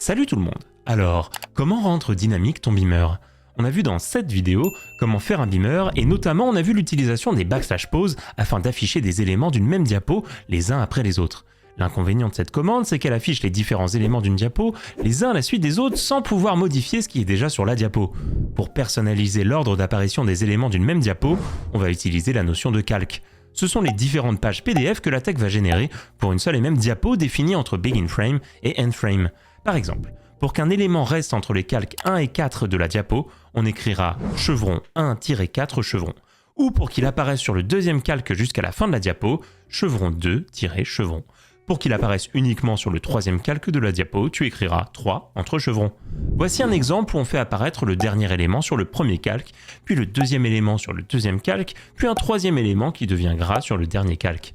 Salut tout le monde. Alors, comment rendre dynamique ton beamer? On a vu dans cette vidéo comment faire un beamer et notamment on a vu l'utilisation des \pause afin d'afficher des éléments d'une même diapo les uns après les autres. L'inconvénient de cette commande, c'est qu'elle affiche les différents éléments d'une diapo les uns à la suite des autres sans pouvoir modifier ce qui est déjà sur la diapo. Pour personnaliser l'ordre d'apparition des éléments d'une même diapo, on va utiliser la notion de calque. Ce sont les différentes pages PDF que la tech va générer pour une seule et même diapo définie entre begin frame et end frame. Par exemple, pour qu'un élément reste entre les calques 1 et 4 de la diapo, on écrira chevron 1-4 chevron. Ou pour qu'il apparaisse sur le deuxième calque jusqu'à la fin de la diapo, chevron 2-chevron. Pour qu'il apparaisse uniquement sur le troisième calque de la diapo, tu écriras 3 entre chevrons. Voici un exemple où on fait apparaître le dernier élément sur le premier calque, puis le deuxième élément sur le deuxième calque, puis un troisième élément qui devient gras sur le dernier calque.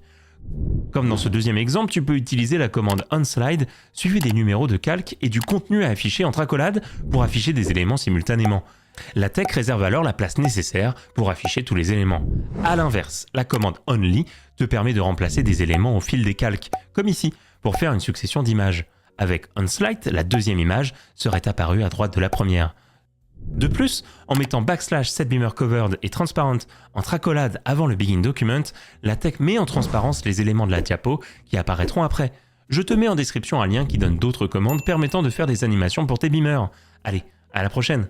Comme dans ce deuxième exemple, tu peux utiliser la commande onSlide suivie des numéros de calque et du contenu à afficher entre accolades pour afficher des éléments simultanément. La tech réserve alors la place nécessaire pour afficher tous les éléments. A l'inverse, la commande only te permet de remplacer des éléments au fil des calques, comme ici, pour faire une succession d'images. Avec onSlide, la deuxième image serait apparue à droite de la première. De plus, en mettant \setBeamerCovered et transparent entre accolades avant le begin document, la tech met en transparence les éléments de la diapo qui apparaîtront après. Je te mets en description un lien qui donne d'autres commandes permettant de faire des animations pour tes beamers. Allez, à la prochaine!